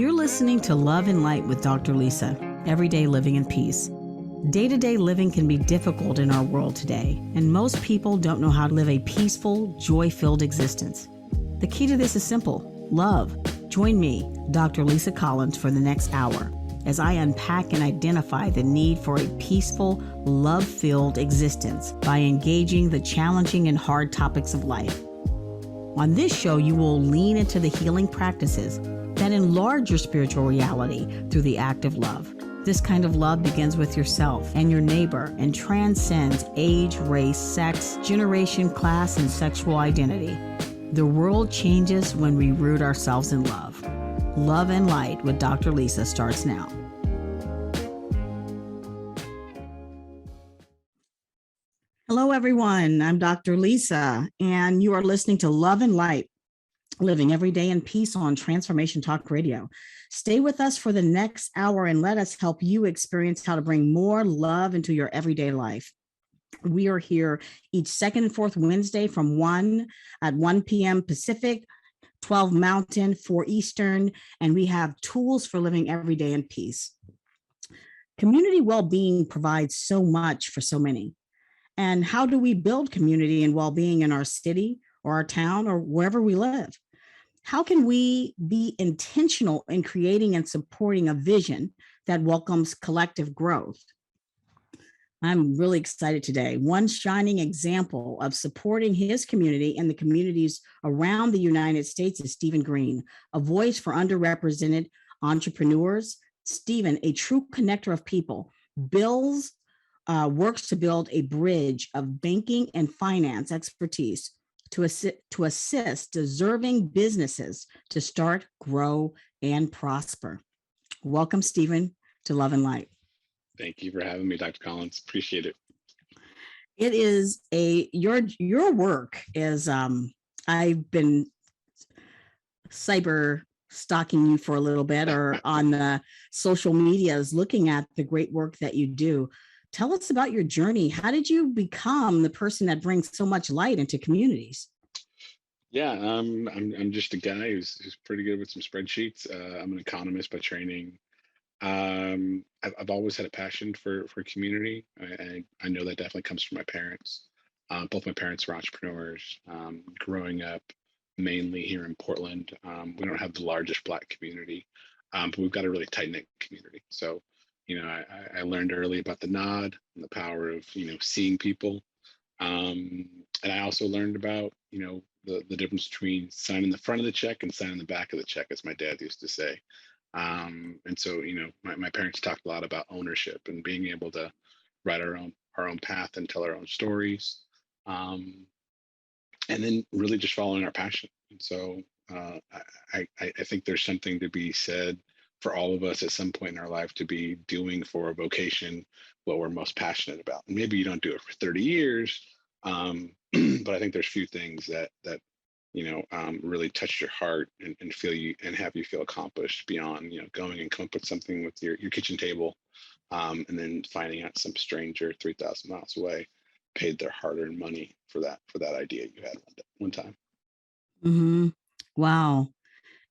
You're listening to Love and Light with Dr. Lisa, Everyday Living in Peace. Day-to-day living can be difficult in our world today, and most people don't know how to live a peaceful, joy-filled existence. The key to this is simple: love. Join me, Dr. Lisa Collins, for the next hour as I unpack and identify the need for a peaceful, love-filled existence by engaging the challenging and hard topics of life. On this show, you will lean into the healing practices that enlarge your spiritual reality through the act of love. This kind of love begins with yourself and your neighbor and transcends age, race, sex, generation, class, and sexual identity. The world changes when we root ourselves in love. Love and Light with Dr. Lisa starts now. Hello, everyone. I'm Dr. Lisa, and you are listening to Love and Light, living every day in peace on Transformation Talk Radio. Stay with us for the next hour and let us help you experience how to bring more love into your everyday life. We are here each second and fourth Wednesday from 1 p.m. Pacific, 12 Mountain, 4 Eastern, and we have tools for living every day in peace. Community well-being provides so much for so many. And how do we build community and well-being in our city or our town or wherever we live? How can we be intentional in creating and supporting a vision that welcomes collective growth? I'm really excited today. One shining example of supporting his community and the communities around the United States is Stephen Green, a voice for underrepresented entrepreneurs. Stephen, a true connector of people, works to build a bridge of banking and finance expertise to assist deserving businesses to start, grow, and prosper. Welcome, Stephen, to Love and Light. Thank you for having me, Dr. Collins. Appreciate it. It is your work is I've been cyber stalking you for a little bit, or on the social medias, looking at the great work that you do. Tell us about your journey. How did you become the person that brings so much light into communities? Yeah, I'm just a guy who's pretty good with some spreadsheets. I'm an economist by training. I've always had a passion for community. I know that definitely comes from my parents. Both my parents were entrepreneurs. Growing up mainly here in Portland, we don't have the largest Black community, but we've got a really tight-knit community. So, I learned early about the nod and the power of, seeing people. And I also learned about, the difference between signing the front of the check and signing the back of the check, as my dad used to say. And so, my parents talked a lot about ownership and being able to write our own path and tell our own stories. And then really just following our passion. And so I think there's something to be said for all of us at some point in our life to be doing for a vocation what we're most passionate about. And maybe you don't do it for 30 years, but I think there's few things that really touch your heart and feel you and have you feel accomplished beyond, going and come up with something with your kitchen table, and then finding out some stranger 3,000 miles away paid their hard-earned money for that idea you had one time. Mm-hmm. Wow.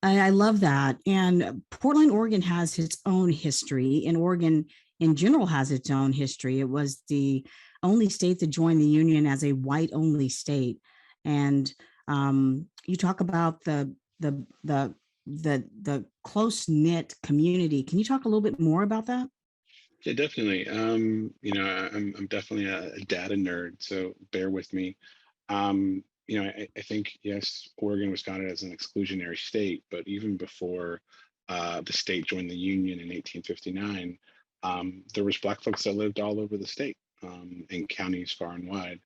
I love that. And Portland, Oregon has its own history, and Oregon in general has its own history. It was the only state to join the union as a white-only state. And you talk about the close-knit community. Can you talk a little bit more about that? Yeah, definitely. I'm definitely a data nerd, so bear with me. I think, yes, Oregon was founded as an exclusionary state, but even before the state joined the Union in 1859, there was Black folks that lived all over the state, in counties far and wide.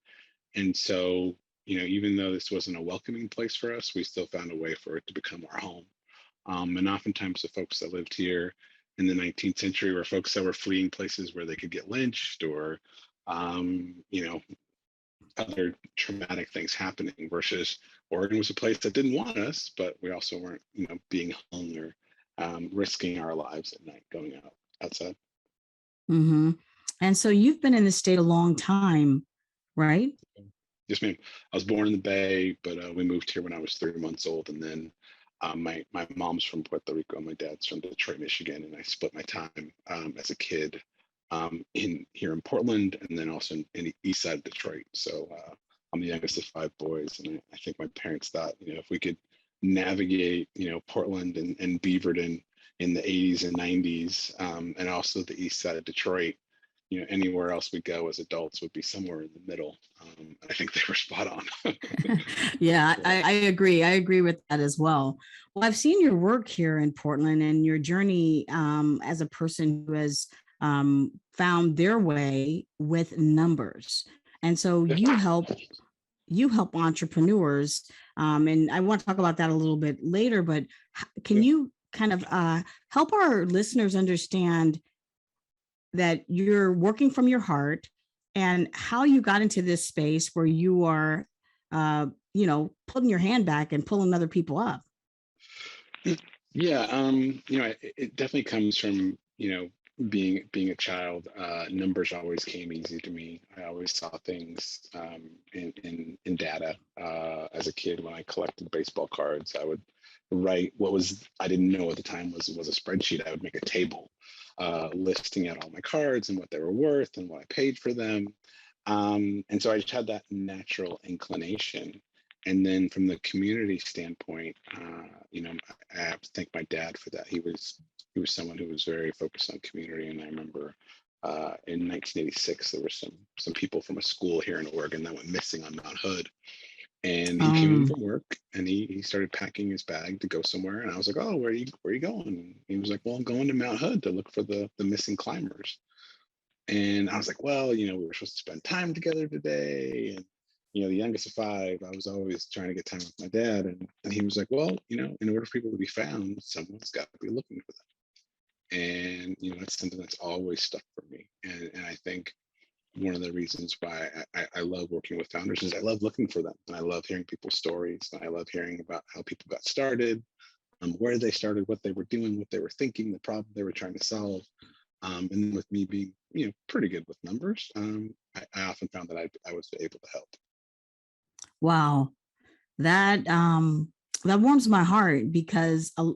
And so, even though this wasn't a welcoming place for us, we still found a way for it to become our home. And oftentimes the folks that lived here in the 19th century were folks that were fleeing places where they could get lynched or, other traumatic things happening, versus Oregon was a place that didn't want us, but we also weren't, being hung or risking our lives at night going outside. Mm-hmm. And so you've been in the state a long time, right? Yes, ma'am. I was born in the Bay, but we moved here when I was 3 months old, and then My mom's from Puerto Rico, my dad's from Detroit, Michigan, and I split my time as a kid in here in Portland, and then also in the east side of Detroit. So I'm the youngest of five boys, and I think my parents thought, if we could navigate, Portland and Beaverton in the 80s and 90s, and also the east side of Detroit, anywhere else we go as adults would be somewhere in the middle. I think they were spot on. Yeah, I agree. I agree with that as well. Well, I've seen your work here in Portland and your journey as a person who has found their way with numbers. And so you help entrepreneurs. And I want to talk about that a little bit later, but can you kind of help our listeners understand that you're working from your heart and how you got into this space where you are, putting your hand back and pulling other people up? Yeah, it definitely comes from, being a child. Numbers always came easy to me. I always saw things in data. As a kid, when I collected baseball cards, I would write what was I didn't know at the time was a spreadsheet. I would make a table listing out all my cards and what they were worth and what I paid for them. And so I just had that natural inclination. And then from the community standpoint, I have to thank my dad for that. He was someone who was very focused on community. And I remember in 1986, there were some people from a school here in Oregon that went missing on Mount Hood. And he came home from work and he started packing his bag to go somewhere. And I was like, "Oh, where are you going?" And he was like, "Well, I'm going to Mount Hood to look for the missing climbers." And I was like, "Well, we were supposed to spend time together today." And, the youngest of five, I was always trying to get time with my dad. And he was like, "Well, in order for people to be found, someone's got to be looking for them." And, that's something that's always stuck for me. And I think one of the reasons why I love working with founders is I love looking for them. And I love hearing people's stories. And I love hearing about how people got started, where they started, what they were doing, what they were thinking, the problem they were trying to solve. And with me being, pretty good with numbers, I often found that I was able to help. Wow. That warms my heart because a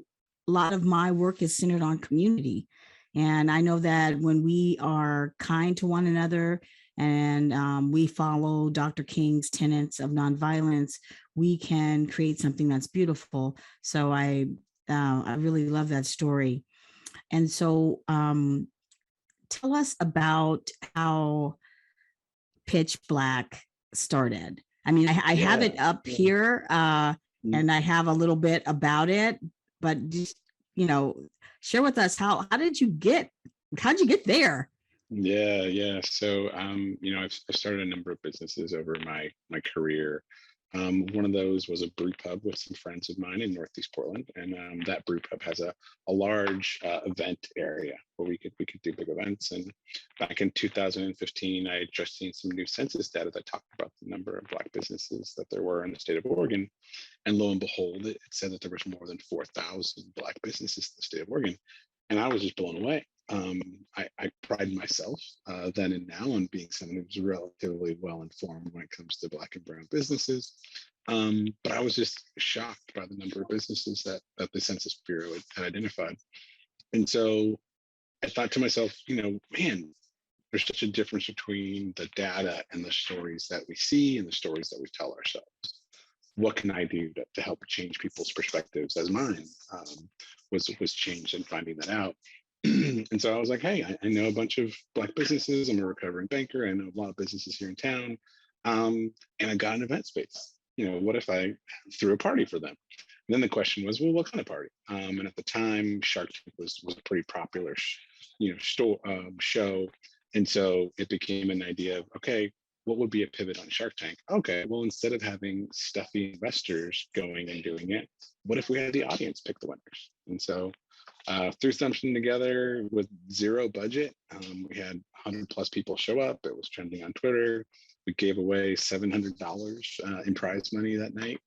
lot of my work is centered on community. And I know that when we are kind to one another and we follow Dr. King's tenets of nonviolence, we can create something that's beautiful. So I really love that story. And so tell us about how Pitch Black started. I mean, I have it up here and I have a little bit about it, but just, share with us how did you get there? Yeah. So, I've started a number of businesses over my career. One of those was a brew pub with some friends of mine in Northeast Portland, and that brew pub has a large event area where we could do big events. And back in 2015, I had just seen some new census data that talked about the number of Black businesses that there were in the state of Oregon, and lo and behold, it said that there was more than 4,000 Black businesses in the state of Oregon, and I was just blown away. I pride myself then and now on being someone who's relatively well informed when it comes to Black and brown businesses. But I was just shocked by the number of businesses that the Census Bureau had identified. And so I thought to myself, man, there's such a difference between the data and the stories that we see and the stories that we tell ourselves. What can I do to help change people's perspectives, as mine was changed in finding that out? And so I was like, hey, I know a bunch of Black businesses. I'm a recovering banker. I know a lot of businesses here in town. And I got an event space. What if I threw a party for them? And then the question was, well, what kind of party? And at the time, Shark Tank was a pretty popular, show. And so it became an idea of, okay, what would be a pivot on Shark Tank? Okay, well, instead of having stuffy investors going and doing it, what if we had the audience pick the winners? And so threw something together with zero budget. We had 100 plus people show up. It was trending on Twitter. We gave away $700 in prize money that night.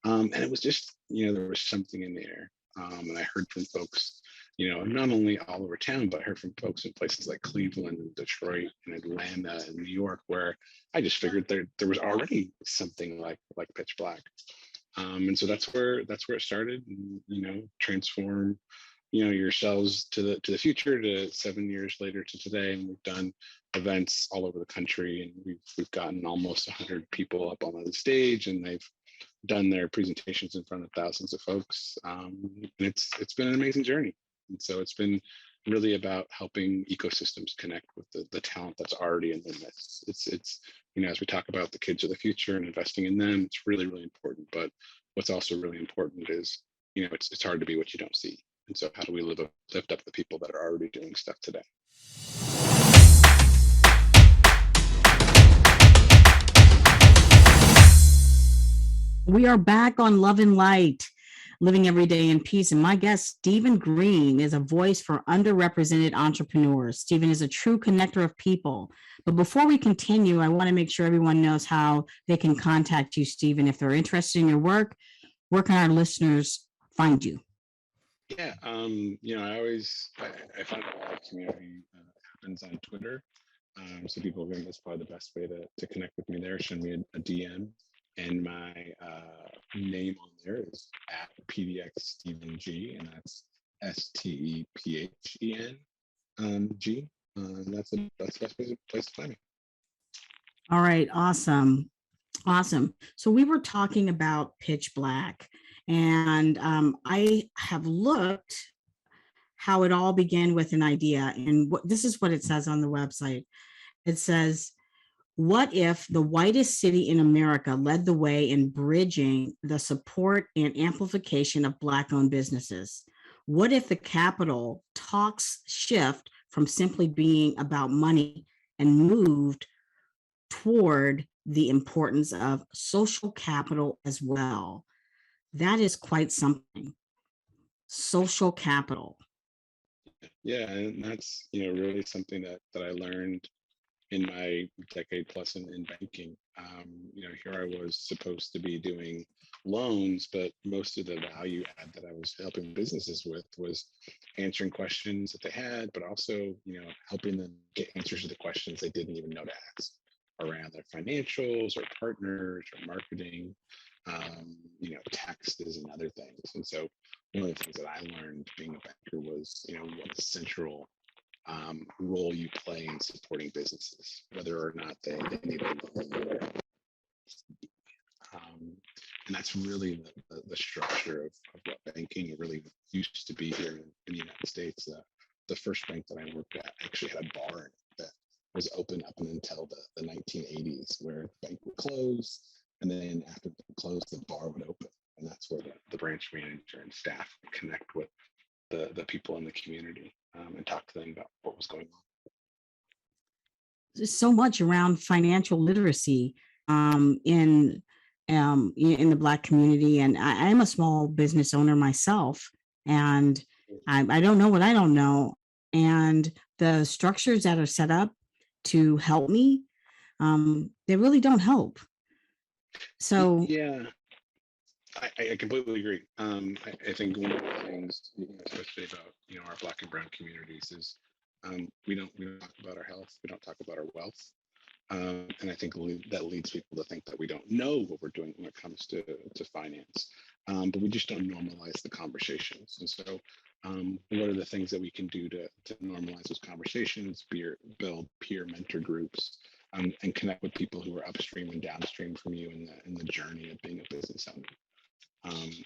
And it was just, there was something in the air. And I heard from folks, not only all over town, but I heard from folks in places like Cleveland and Detroit and Atlanta and New York, where I just figured there was already something like Pitch Black. And so that's where it started. And, transform, yourselves to the future, to 7 years later to today. And we've done events all over the country, and we've gotten almost 100 people up on the stage, and they've done their presentations in front of thousands of folks. And it's been an amazing journey. And so it's been really about helping ecosystems connect with the talent that's already in the midst. It's as we talk about the kids of the future and investing in them, it's really, really important. But what's also really important is, it's hard to be what you don't see. And so how do we lift up the people that are already doing stuff today? We are back on Love and Light, living every day in peace. And my guest, Stephen Green, is a voice for underrepresented entrepreneurs. Stephen is a true connector of people. But before we continue, I want to make sure everyone knows how they can contact you, Stephen. If they're interested in your work, where can our listeners find you? Yeah, I find a lot of community happens on Twitter. So people, that's probably the best way to connect with me there. Send me a DM. And my name on there is at PDX Stephen G, and that's STEPHEN G. That's the best place to find me. All right, awesome. So we were talking about Pitch Black, and I have looked how it all began with an idea, and this is what it says on the website. It says, what if the whitest city in America led the way in bridging the support and amplification of Black-owned businesses? What if the capital talks shift from simply being about money and moved toward the importance of social capital as well? That is quite something. Social capital. Yeah, and that's really something that I learned in my decade plus in banking. Here I was supposed to be doing loans, but most of the value add that I was helping businesses with was answering questions that they had, but also, helping them get answers to the questions they didn't even know to ask around their financials or partners or marketing, taxes and other things. And so one of the things that I learned being a banker was, what a central role you play in supporting businesses, whether or not they need a loan. And that's really the structure of what banking really used to be here in the United States. The first bank that I worked at actually had a bar that was open up until the 1980s, where the bank would close, and then after it closed, the bar would open. And that's where the branch manager and staff would connect with the people in the community and talk to them about what was going on. There's so much around financial literacy in the Black community, and I am a small business owner myself, and I don't know what I don't know, and the structures that are set up to help me, they really don't help. So yeah, I completely agree. I think one of the things, especially about our Black and Brown communities, is we don't talk about our health, we don't talk about our wealth, and I think that leads people to think that we don't know what we're doing when it comes to finance, but we just don't normalize the conversations. And so, what are the things that we can do to normalize those conversations? Build peer mentor groups. And connect with people who are upstream and downstream from you in the journey of being a business owner.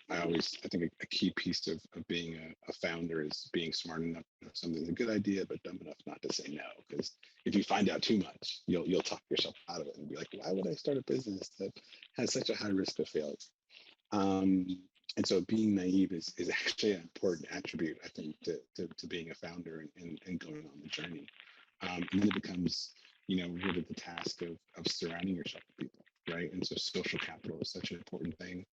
I think a key piece of being a founder is being smart enough to know something's a good idea, but dumb enough not to say no. Because if you find out too much, you'll talk yourself out of it and be like, why would I start a business that has such a high risk of failure? And so being naive is actually an important attribute, I think, to being a founder and going on the journey. And then it becomes, really the task of surrounding yourself with people, right? And so social capital is such an important thing.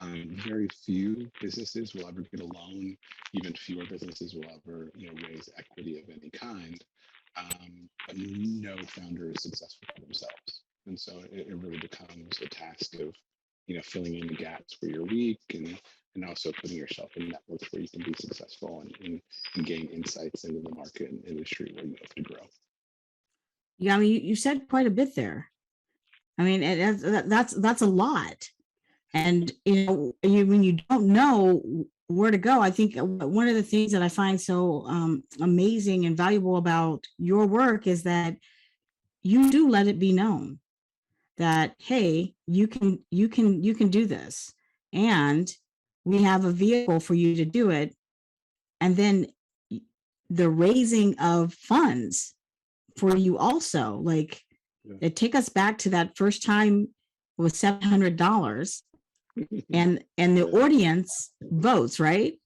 Very few businesses will ever get a loan. Even fewer businesses will ever, raise equity of any kind. But no founder is successful for themselves. And so it really becomes a task of, filling in the gaps where you're weak, and also putting yourself in networks where you can be successful and gain insights into the market and industry where you have to grow. Yeah, I mean, you said quite a bit there. I mean, that's a lot. And when you don't know where to go, I think one of the things that I find so amazing and valuable about your work is that you do let it be known that, hey, you can do this, and we have a vehicle for you to do it. And then the raising of funds for you also, like, it take us back to that first time with $700, and the audience votes, right?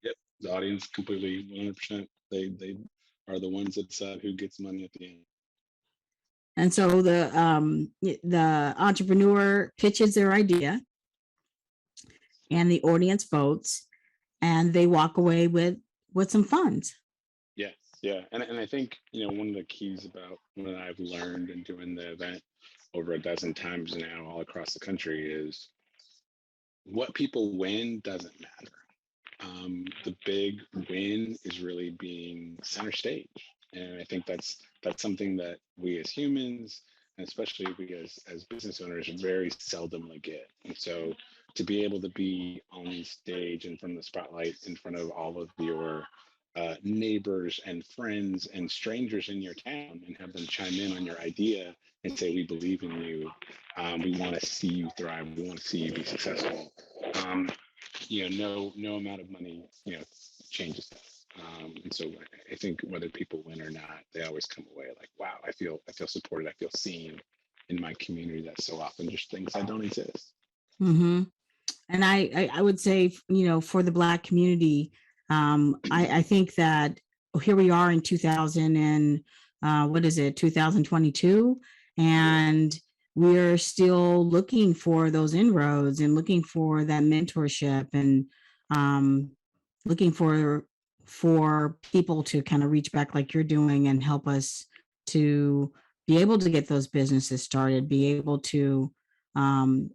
Yep, the audience completely 100%. They are the ones that decide who gets money at the end. And so the entrepreneur pitches their idea, and the audience votes, and they walk away with some funds. Yes, yeah, and I think one of the keys about what I've learned in doing the event over a dozen times now all across the country is what people win doesn't matter. The big win is really being center stage, and I think that's something that we as humans, and especially we as business owners, very seldomly get. And so to be able to be on stage and from the spotlight in front of all of your neighbors and friends and strangers in your town and have them chime in on your idea and say, we believe in you, we want to see you thrive, we want to see you be successful. um, no amount of money, changes that. And so I think whether people win or not, they always come away like, wow, I feel supported, I feel seen in my community that so often just thinks that don't exist. Mm-hmm. And I would say, for the Black community, I think that here we are in 2000 and what is it, 2022, and we're still looking for those inroads and looking for that mentorship, and um, looking for people to kind of reach back like you're doing and help us to be able to get those businesses started, um,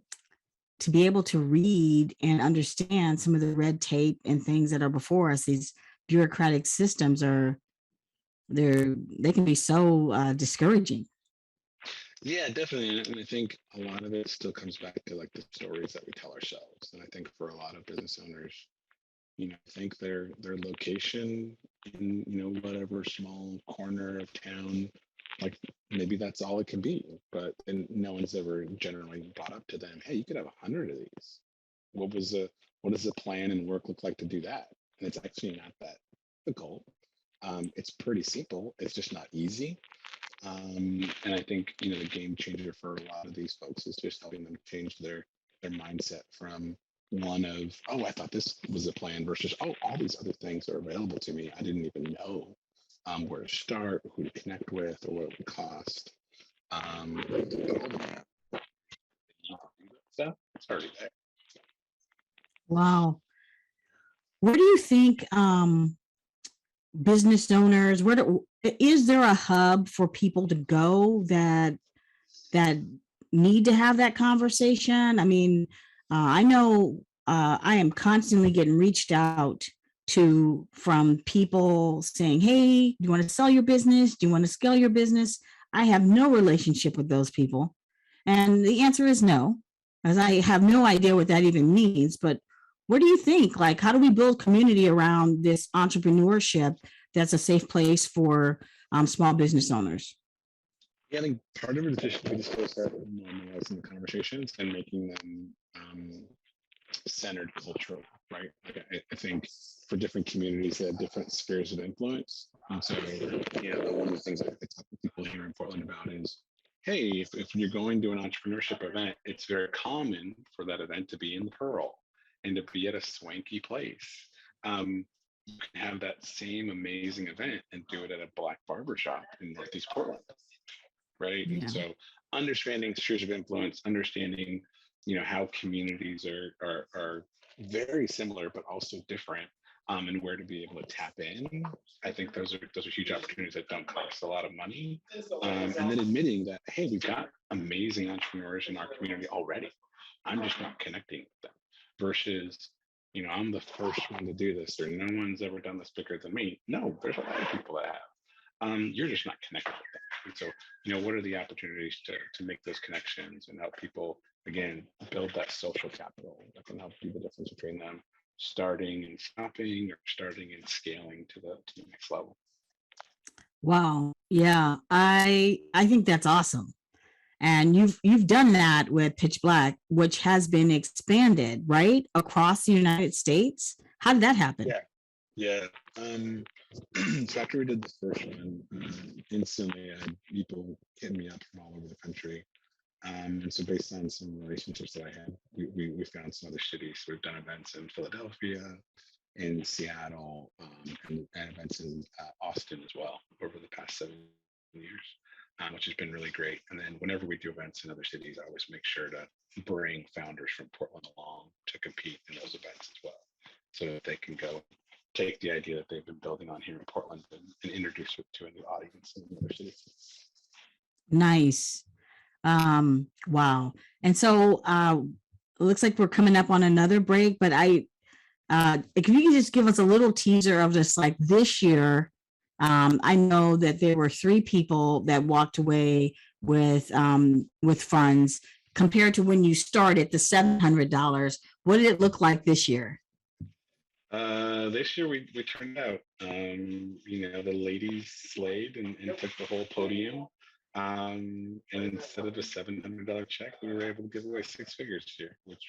be able to read and understand some of the red tape and things that are before us. These bureaucratic systems they can be so discouraging. Yeah, definitely. And I think a lot of it still comes back to like the stories that we tell ourselves. And I think for a lot of business owners, I think their location in, whatever small corner of town, like maybe that's all it can be. But and no one's ever generally brought up to them, hey, you could have 100 of these. What was the what does the plan and work look like to do that? And it's actually not that difficult. It's pretty simple. It's just not easy. And I think the game changer for a lot of these folks is just helping them change their mindset from one of, oh, I thought this was a plan, versus, oh, all these other things are available to me. I didn't even know where to start, who to connect with, or what it would cost. Stuff it's already there. Wow. Where do you think business owners, is there a hub for people to go that need to have that conversation? I mean, I know I am constantly getting reached out to from people saying, hey, do you want to sell your business? Do you want to scale your business? I have no relationship with those people. And the answer is no, as I have no idea what that even means. But what do you think? Like, how do we build community around this entrepreneurship that's a safe place for small business owners? Yeah, I think part of it is just we just start normalizing the conversations and making them centered culturally, right? Like I think for different communities, they have different spheres of influence. And so, one of the things I talk to people here in Portland about is, hey, if you're going to an entrepreneurship event, it's very common for that event to be in the Pearl and to be at a swanky place. You can have that same amazing event and do it at a Black barbershop in Northeast Portland, right? And Yeah. so understanding spheres of influence, understanding how communities are very similar but also different, and where to be able to tap in. I think those are huge opportunities that don't cost a lot of money, and then admitting that, hey, we've got amazing entrepreneurs in our community already, I'm just not connecting with them, versus I'm the first one to do this, or no one's ever done this bigger than me. No, there's a lot of people that have. You're just not connected with them. And so, what are the opportunities to make those connections and help people again, build that social capital that can help be the difference between them starting and stopping or starting and scaling to the next level. Wow. Yeah. I think that's awesome. And you've done that with Pitch Black, which has been expanded, right? Across the United States. How did that happen? Yeah. Yeah. So after we did the first one, instantly I had people hitting me up from all over the country. And so based on some relationships that I had, we found some other cities. We've done events in Philadelphia, in Seattle, and events in Austin as well over the past 7 years, which has been really great. And then whenever we do events in other cities, I always make sure to bring founders from Portland along to compete in those events as well, so that they can go take the idea that they've been building on here in Portland and introduce it to a new audience in another city. Nice. Wow. And so it looks like we're coming up on another break, but if you can just give us a little teaser of just like this year. I know that there were 3 people that walked away with funds compared to when you started the $700. What did it look like this year? This year we turned out, the ladies slayed and took the whole podium. And instead of a $700 check, we were able to give away 6 figures this year, which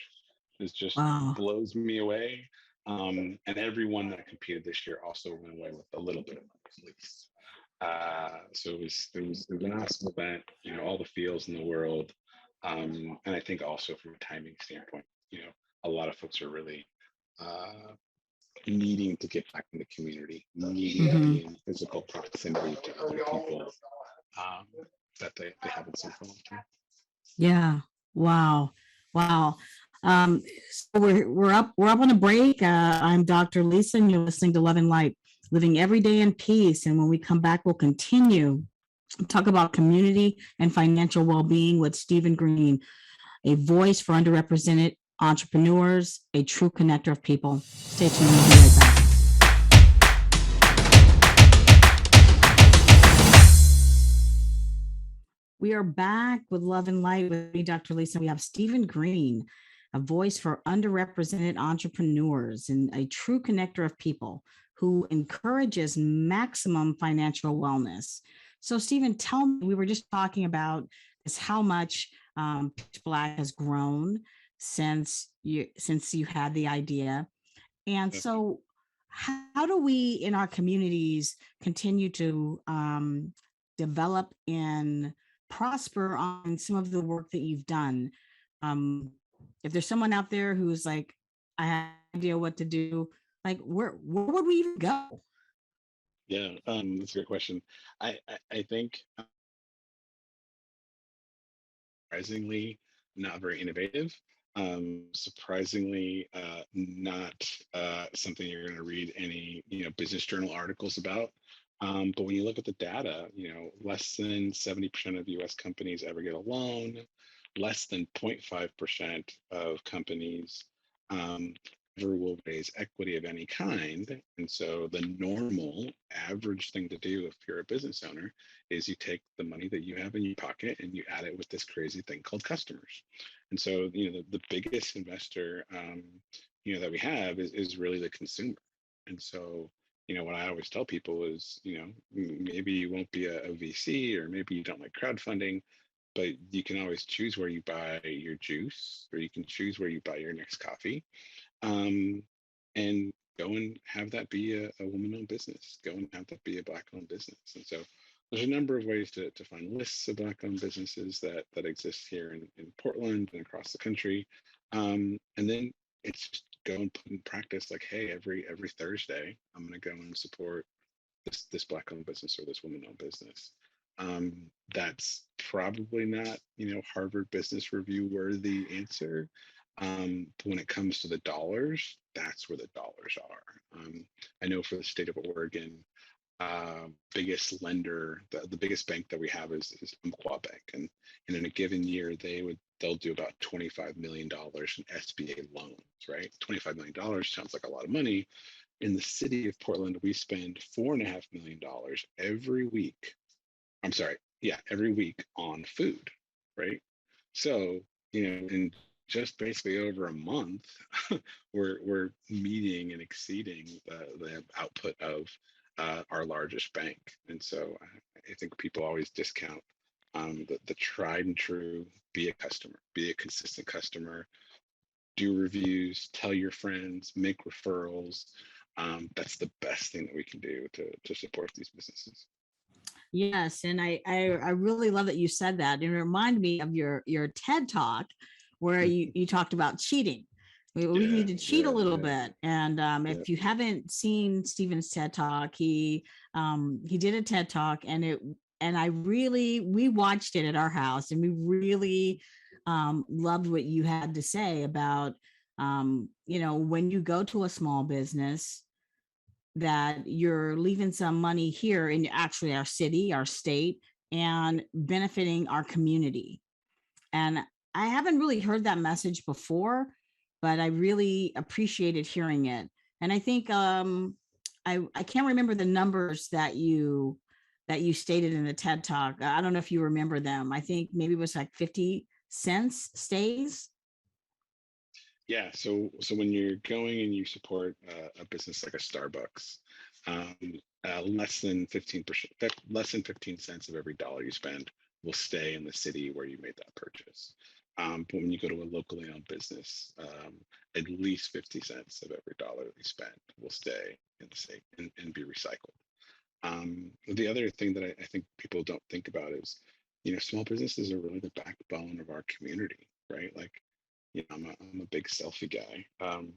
is just Wow. blows me away. And everyone that competed this year also went away with a little bit of money at least. So it was an awesome event, all the feels in the world. And I think also from a timing standpoint, a lot of folks are really uh, needing to get back in the community, needing to Mm-hmm. be in physical proximity to other people um, that they haven't seen for a long time. Yeah. Wow. Wow. So we're up on a break. I'm Dr. Lisa, and you're listening to Love and Light, living every day in peace. And when we come back, we'll continue to talk about community and financial well-being with Stephen Green, a voice for underrepresented entrepreneurs, a true connector of people. Stay tuned. We'll be right back. We are back with Love and Light with me, Dr. Lisa. We have Stephen Green, a voice for underrepresented entrepreneurs and a true connector of people who encourages maximum financial wellness. So, Stephen, tell me, we were just talking about is how much Pitch Black has grown since you had the idea. And so, how do we in our communities continue to develop and prosper on some of the work that you've done? Um, if there's someone out there who's like, I have no idea what to do, like, where would we even go? Yeah, that's a great question. I think surprisingly not very innovative. Surprisingly not something you're going to read any business journal articles about. But when you look at the data, less than 70% of U.S. companies ever get a loan. Less than 0.5% of companies um, ever will raise equity of any kind. And so the normal average thing to do if you're a business owner is you take the money that you have in your pocket and you add it with this crazy thing called customers. And so, the biggest investor, that we have is really the consumer. And so, what I always tell people is, maybe you won't be a VC, or maybe you don't like crowdfunding, but you can always choose where you buy your juice, or you can choose where you buy your next coffee, um, and go and have that be a woman-owned business. Go and have that be a Black-owned business. And so there's a number of ways to find lists of Black-owned businesses that exist here in Portland and across the country. And then it's just go and put in practice, like, hey, every Thursday, I'm going to go and support this Black-owned business or this woman-owned business. That's probably not, Harvard Business Review worthy answer. But when it comes to the dollars, that's where the dollars are. I know for the state of Oregon, biggest lender, the biggest bank that we have is Umpqua Bank, and in a given year they'll do about $25 million in SBA loans. Right, $25 million sounds like a lot of money. In the city of Portland, we spend $4.5 million every week. I'm sorry, yeah, every week on food, right? So in just basically over a month, we're meeting and exceeding the output of our largest bank. And so I think people always discount the tried and true, be a customer, be a consistent customer, do reviews, tell your friends, make referrals. That's the best thing that we can do to support these businesses. Yes, and I really love that you said that. It reminded me of your TED talk where you talked about cheating. We Yeah, need to cheat a yeah, little yeah, bit. And yeah. if you haven't seen Stephen's TED talk, he did a TED talk, and we watched it at our house, and we really loved what you had to say about when you go to a small business that you're leaving some money here in actually our city, our state, and benefiting our community. And I haven't really heard that message before, but I really appreciated hearing it. And I think I can't remember the numbers that you stated in the TED talk. I don't know if you remember them. I think maybe it was like 50 cents stays. Yeah, so when you're going and you support a business like a Starbucks, um, less than 15%, less than 15 cents of every dollar you spend will stay in the city where you made that purchase. But when you go to a locally owned business, at least 50 cents of every dollar that you spend will stay in the state and be recycled. The other thing that I think people don't think about is, small businesses are really the backbone of our community, right? Like, I'm a big selfie guy. I'm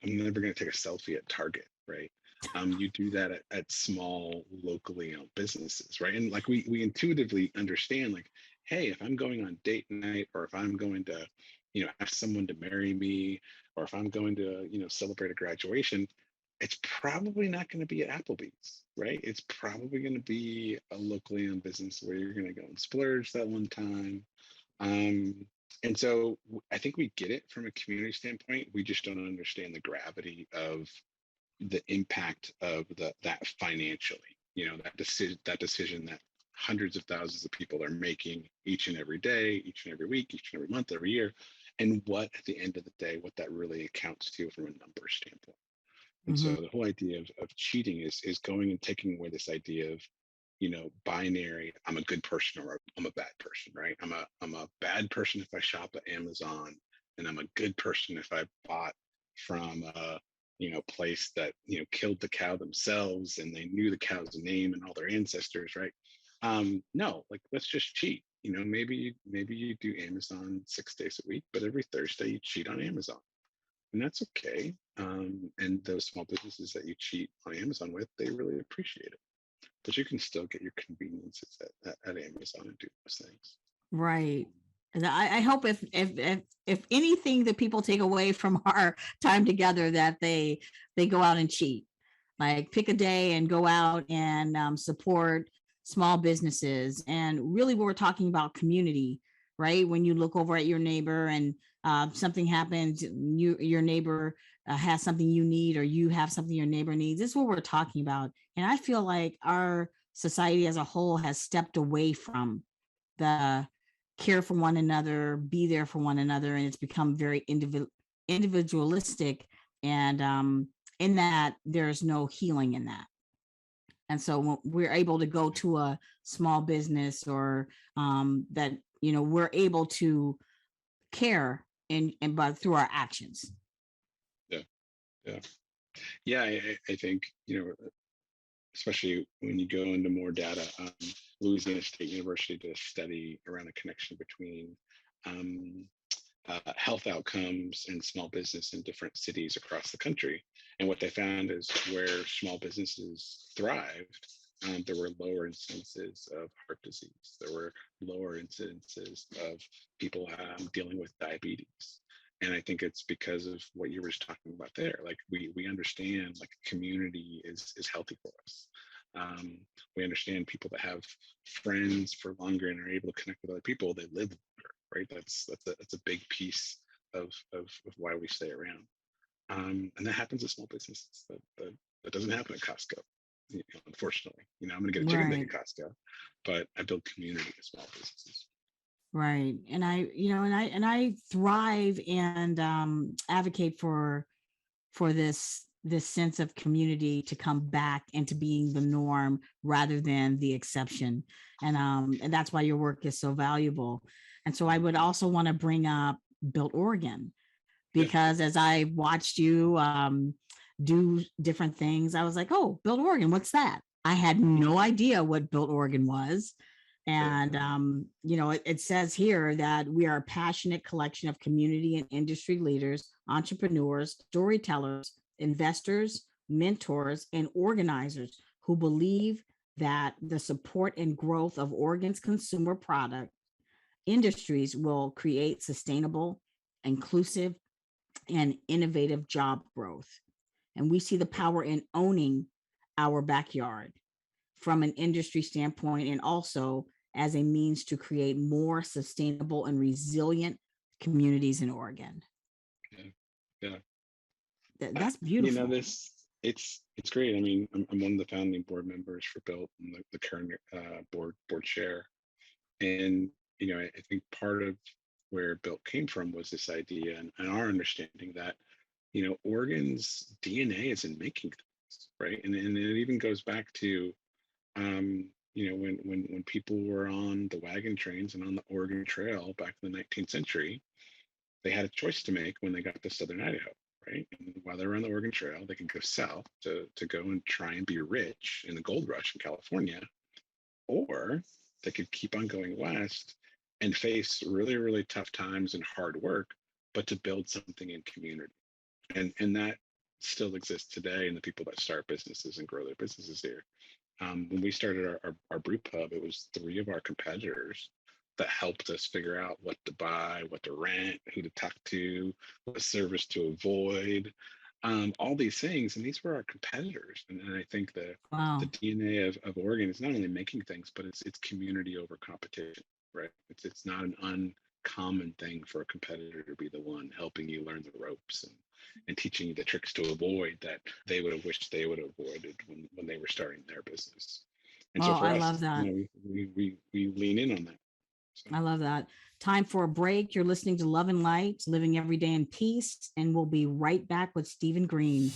never going to take a selfie at Target, right? You do that at small locally owned businesses, right? And like we intuitively understand, like, hey, if I'm going on date night, or if I'm going to, ask someone to marry me, or if I'm going to, celebrate a graduation, it's probably not going to be at Applebee's, right? It's probably going to be a locally owned business where you're going to go and splurge that one time. Um, and so I think we get it from a community standpoint. We just don't understand the gravity of the impact of that financially. That decision that hundreds of thousands of people are making each and every day, each and every week, each and every month, every year, and what at the end of the day, what that really accounts to from a numbers standpoint. And so Mm-hmm. the whole idea of cheating is going and taking away this idea of, binary, I'm a good person or I'm a bad person, right? I'm a bad person if I shop at Amazon, and I'm a good person if I bought from a, place that, killed the cow themselves and they knew the cow's name and all their ancestors, right? No, like, let's just cheat. Maybe you do Amazon 6 days a week, but every Thursday you cheat on Amazon, and that's okay. And those small businesses that you cheat on Amazon with, they really appreciate it. But you can still get your conveniences at Amazon and do those things. Right. And I hope if anything that people take away from our time together, that they go out and cheat, like pick a day and go out and support small businesses. And really, we're talking about community, right? When you look over at your neighbor and something happens, your neighbor has something you need, or you have something your neighbor needs. This is what we're talking about. And I feel like our society as a whole has stepped away from the care for one another, be there for one another, and it's become very individualistic. And in that, there's no healing in that. And so when we're able to go to a small business, or that we're able to care and but through our actions. Yeah, yeah, yeah. I think, especially when you go into more data. Louisiana State University did a study around a connection between um, health outcomes and small business in different cities across the country. And what they found is where small businesses thrived, there were lower incidences of heart disease. There were lower incidences of people dealing with diabetes. And I think it's because of what you were just talking about there. Like, we understand, like, community is healthy for us. Um, we understand people that have friends for longer and are able to connect with other people, they live longer, right? That's a big piece of why we stay around. And that happens at small businesses. That doesn't happen at Costco, unfortunately. I'm going to get a chicken leg Right. at Costco, but I build community at small businesses. Right. And I thrive and advocate for this sense of community to come back into being the norm rather than the exception. And that's why your work is so valuable. And so I would also want to bring up Built Oregon, Yeah. because as I watched you do different things, I was like, oh, Built Oregon, what's that? I had no idea what Built Oregon was. And, it says here that we are a passionate collection of community and industry leaders, entrepreneurs, storytellers, investors, mentors, and organizers who believe that the support and growth of Oregon's consumer product industries will create sustainable, inclusive, and innovative job growth. And we see the power in owning our backyard from an industry standpoint, and also as a means to create more sustainable and resilient communities in Oregon. Yeah. Yeah. That's You know, beautiful. it's great. I mean, I'm one of the founding board members for Built and the current board chair. And, I think part of where Built came from was this idea and our understanding that, Oregon's DNA is in making things, right? And it even goes back to, when people were on the wagon trains and on the Oregon Trail back in the 19th century, they had a choice to make when they got to Southern Idaho, right? And while they were on the Oregon Trail, they could go south to go and try and be rich in the gold rush in California, or they could keep on going west and face really, really tough times and hard work, but to build something in community. And that still exists today in the people that start businesses and grow their businesses here. When we started our brew pub, it was three of our competitors that helped us figure out what to buy, what to rent, who to talk to, what service to avoid, all these things. And these were our competitors. And I think the Wow. DNA of Oregon is not only making things, but it's community over competition, right? It's not an uncommon thing for a competitor to be the one helping you learn the ropes and teaching you the tricks to avoid that they would have wished they would have avoided when they were starting their business. And so Oh, for I us, love that. we lean in on that. So I love that. Time for a break. You're listening to Love and Light, Living Every Day in Peace, and we'll be right back with Stephen Green.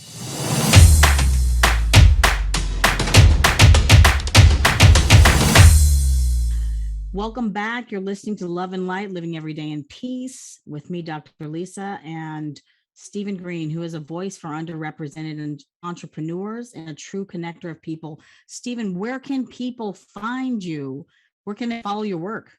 Welcome back. You're listening to Love and Light, Living Every Day in Peace with me, Dr. Lisa, and Stephen Green, who is a voice for underrepresented entrepreneurs and a true connector of people. Stephen, where can people find you? Where can they follow your work?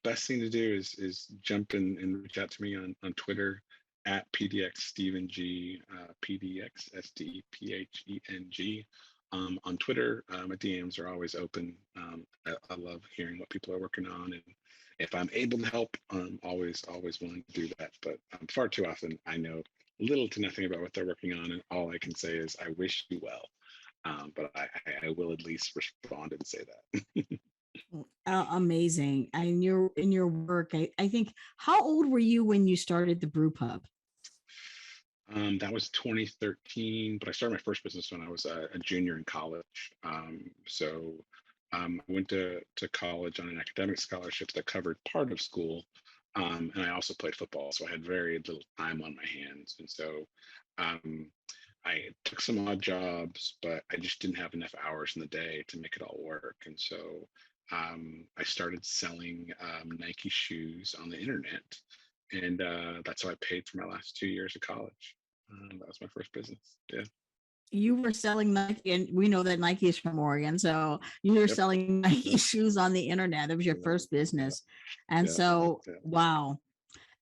best thing to do is jump in and reach out to me on Twitter at PDX Stephen G, PDX SDPHENG. On Twitter, my DMs are always open. I love hearing what people are working on, and if I'm able to help, I'm always willing to do that. But far too often, I know little to nothing about what they're working on, and all I can say is I wish you well. But I will at least respond and say that. Amazing. And in your work, I think, how old were you when you started the brew pub? That was 2013, but I started my first business when I was a junior in college. I went to college on an academic scholarship that covered part of school. And I also played football, so I had very little time on my hands. And so um, I took some odd jobs, but I just didn't have enough hours in the day to make it all work. And so I started selling Nike shoes on the internet, and that's how I paid for my last 2 years of college. That was my first business. Yeah. You were selling Nike, and we know that Nike is from Oregon. So you were Yep. selling Nike Yep. shoes on the internet. It was your Yeah. first business. And Yeah. so, Yeah. wow.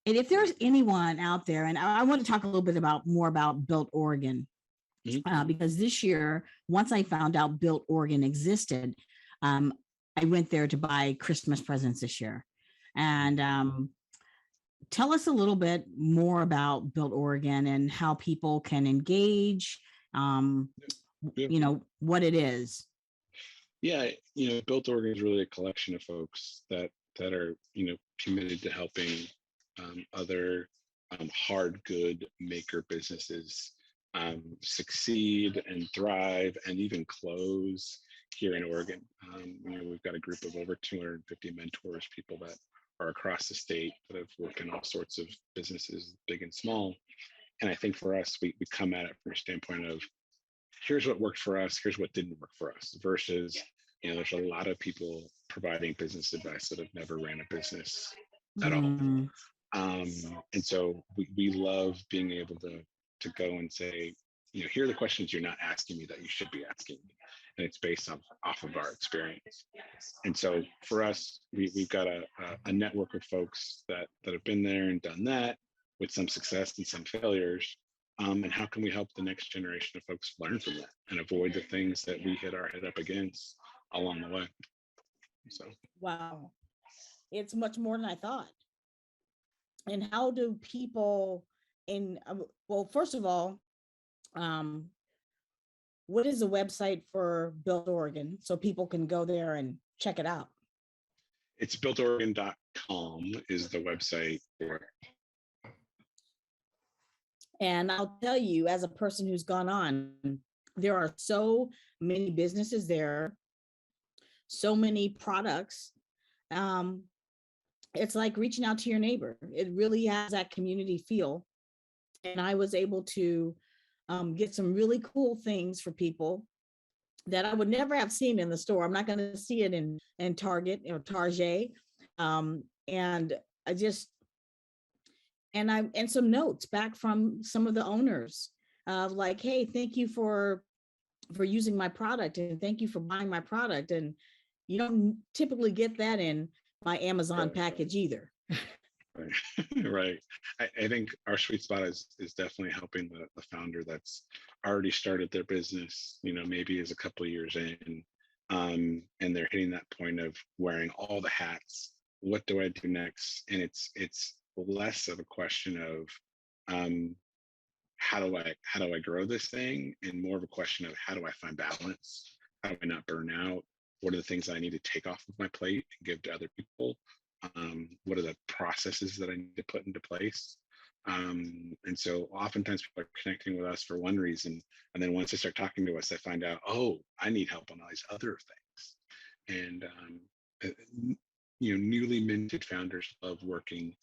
And if Yeah. there's anyone out there, and I want to talk a little bit more about Built Oregon, Mhm. because this year, once I found out Built Oregon existed, um, I went there to buy Christmas presents this year. And tell us a little bit more about Built Oregon and how people can engage, um, Yeah. what it is. Yeah. Built Oregon is really a collection of folks that are committed to helping other hard good maker businesses succeed and thrive and even close here in Oregon. We've got a group of over 250 mentors, people that are across the state that have worked in all sorts of businesses, big and small. And I think for us, we come at it from a standpoint of here's what worked for us, here's what didn't work for us, versus, there's a lot of people providing business advice that have never ran a business at all. And so we love being able to go and say, here are the questions you're not asking me that you should be asking me. And it's based off of our experience. And so for us, we've got a network of folks that have been there and done that with some success and some failures. And how can we help the next generation of folks learn from that and avoid the things that we hit our head up against along the way? So, wow, it's much more than I thought. And how do people well, first of all, what is the website for Built Oregon so people can go there and check it out? It's builtoregon.com is the website for it. And I'll tell you, as a person who's gone on, there are so many businesses there, so many products. It's like reaching out to your neighbor. It really has that community feel. And I was able to get some really cool things for people that I would never have seen in the store. I'm not going to see it in Target or Target. And I just, and some notes back from some of the owners of like, hey, thank you for using my product and thank you for buying my product. And you don't typically get that in my Amazon package either. Right. I think our sweet spot is definitely helping the founder that's already started their business, maybe is a couple of years in, and they're hitting that point of wearing all the hats. What do I do next? And it's less of a question of how do I grow this thing, and more of a question of how do I find balance? How do I not burn out? What are the things I need to take off of my plate and give to other people? What are the processes that I need to put into place? And so oftentimes people are connecting with us for one reason, and then once they start talking to us, they find out, oh, I need help on all these other things. And newly minted founders love working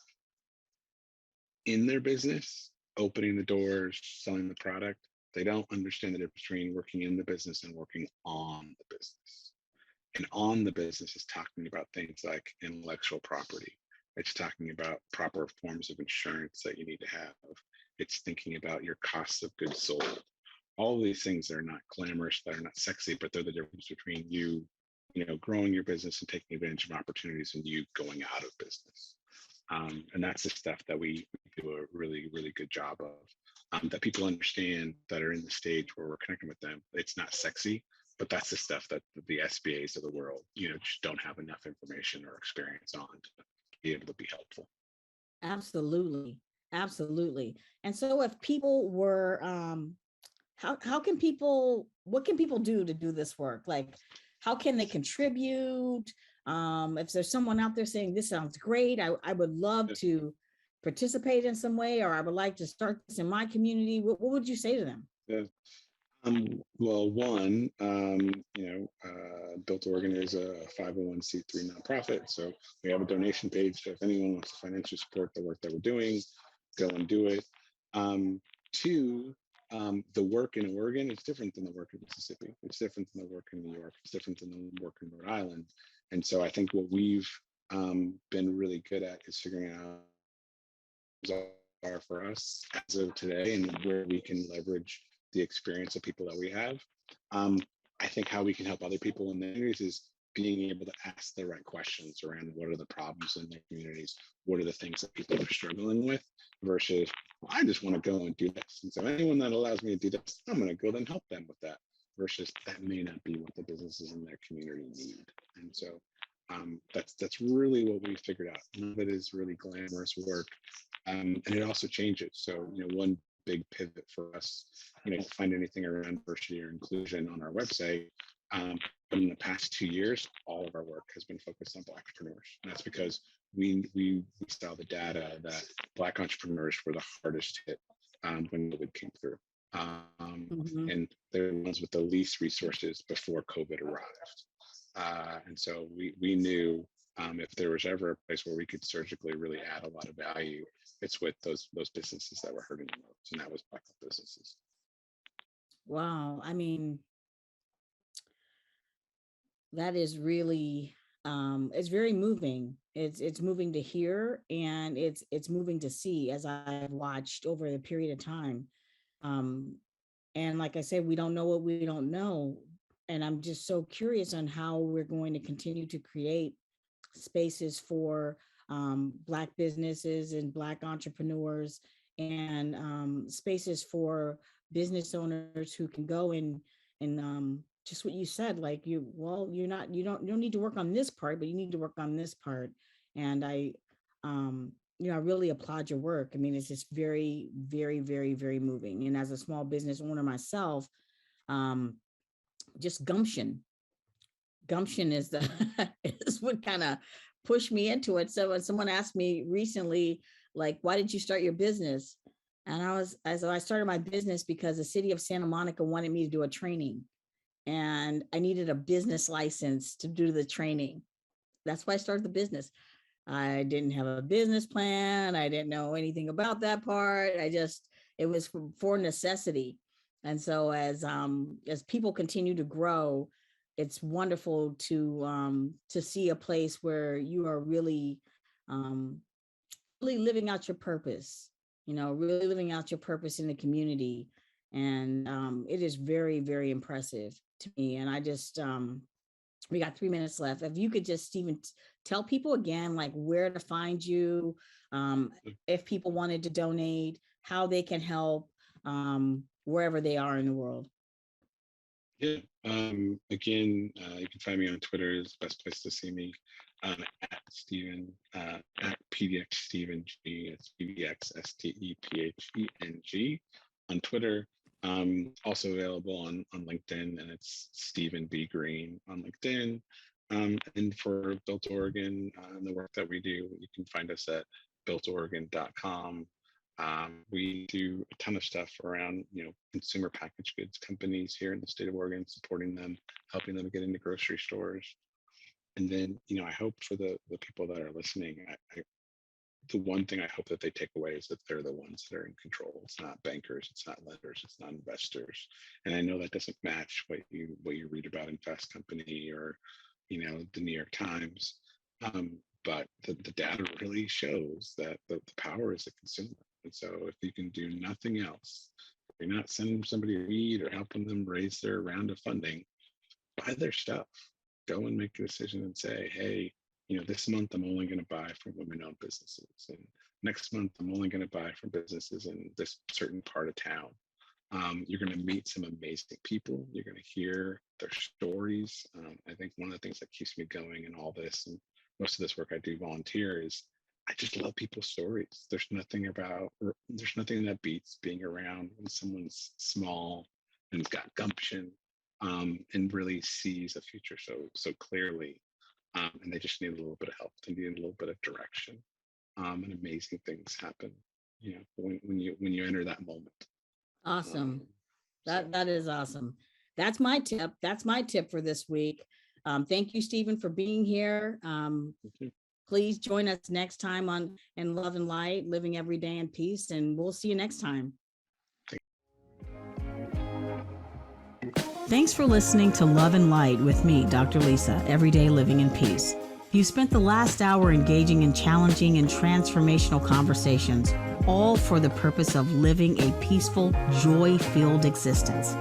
in their business, opening the doors, selling the product. They don't understand the difference between working in the business and working on the business. And on the business is talking about things like intellectual property. It's talking about proper forms of insurance that you need to have. It's thinking about your costs of goods sold. All of these things are not glamorous, that are not sexy, but they're the difference between you, growing your business and taking advantage of opportunities and you going out of business. And that's the stuff that we do a really, really good job of, that people understand that are in the stage where we're connecting with them. It's not sexy, but that's the stuff that the SBAs of the world, just don't have enough information or experience on to be able to be helpful. Absolutely. Absolutely. And so if people were, what can people do to do this work? Like, how can they contribute? If there's someone out there saying, this sounds great, I would love to participate in some way, or I would like to start this in my community, what would you say to them? Yeah. Well, one, Built Oregon is a 501c3 nonprofit. So we have a donation page. So if anyone wants to financially support the work that we're doing, go and do it. Two, the work in Oregon is different than the work in Mississippi. It's different than the work in New York. It's different than the work in Rhode Island. And so I think what we've been really good at is figuring out are for us as of today and where we can leverage the experience of people that we have. I think how we can help other people in their communities is being able to ask the right questions around what are the problems in their communities, what are the things that people are struggling with, versus, well, I just want to go and do this. And so anyone that allows me to do this, I'm going to go and help them with that, versus that may not be what the businesses in their community need. And so that's really what we figured out. None of it is really glamorous work. And it also changes. So, one big pivot for us, find anything around diversity or inclusion on our website. But in the past 2 years, all of our work has been focused on Black entrepreneurs. And that's because we saw the data that Black entrepreneurs were the hardest hit when COVID came through. Mhm. And they're the ones with the least resources before COVID arrived. And so we knew if there was ever a place where we could surgically really add a lot of value, it's with those businesses that were hurting the most, and that was Black businesses. Wow. I mean, that is really it's very moving. It's moving to hear, and it's moving to see, as I've watched over the period of time. Um, and like I said, we don't know what we don't know. And I'm just so curious on how we're going to continue to create spaces for Black businesses and Black entrepreneurs, and spaces for business owners who can go and just what you said, like you don't need to work on this part, but you need to work on this part. And I really applaud your work. I mean, it's just very, very, very, very moving. And as a small business owner myself, um, just gumption is the is what kind of pushed me into it. So when someone asked me recently, like, why did you start your business? And I started my business because the city of Santa Monica wanted me to do a training, and I needed a business license to do the training. That's why I started the business. I didn't have a business plan. I didn't know anything about that part. It was for necessity. And so as people continue to grow, it's wonderful to see a place where you are um, really living out your purpose, really living out your purpose in the community. And it is very, very impressive to me. And we got 3 minutes left. If you could just, Stephen, tell people again, like where to find you, if people wanted to donate, how they can help, wherever they are in the world. Yeah. Again, you can find me on Twitter is the best place to see me. At Stephen, at PDX Stephen G. It's PDX STEPHENG on Twitter. Also available on LinkedIn, and it's Stephen B. Green on LinkedIn. And for Built Oregon and the work that we do, you can find us at builtoregon.com. We do a ton of stuff around, consumer packaged goods companies here in the state of Oregon, supporting them, helping them get into grocery stores. And then, I hope for the people that are listening, the one thing I hope that they take away is that they're the ones that are in control. It's not bankers, it's not lenders, it's not investors. And I know that doesn't match what you read about in Fast Company or, the New York Times. But the data really shows that the power is the consumer. And so if you can do nothing else, if you're not sending somebody a weed or helping them raise their round of funding, buy their stuff. Go and make a decision and say, hey, this month I'm only going to buy from women-owned businesses, and next month I'm only going to buy from businesses in this certain part of town. You're going to meet some amazing people. You're going to hear their stories. I think one of the things that keeps me going in all this, and most of this work I do volunteer, is I just love people's stories. There's nothing that beats being around when someone's small and has got gumption, and really sees a future so clearly. And they just need a little bit of help. They need a little bit of direction. And amazing things happen, when you enter that moment. Awesome. That is awesome. That's my tip. That's my tip for this week. Thank you, Stephen, for being here. Please join us next time on In Love and Light, Living Every Day in Peace, and we'll see you next time. Thanks for listening to Love and Light with me, Dr. Lisa, Everyday Living in Peace. You spent the last hour engaging in challenging and transformational conversations, all for the purpose of living a peaceful, joy-filled existence.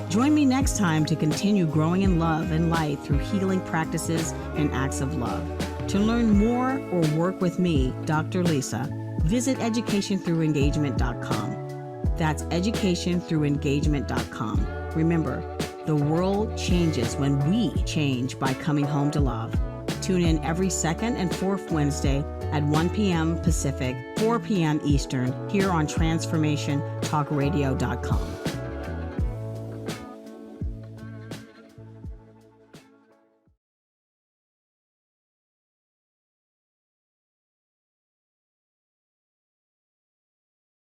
Join me next time to continue growing in love and light through healing practices and acts of love. To learn more or work with me, Dr. Lisa, visit educationthroughengagement.com. That's educationthroughengagement.com. Remember, the world changes when we change by coming home to love. Tune in every second and fourth Wednesday at 1 p.m. Pacific, 4 p.m. Eastern, here on transformationtalkradio.com.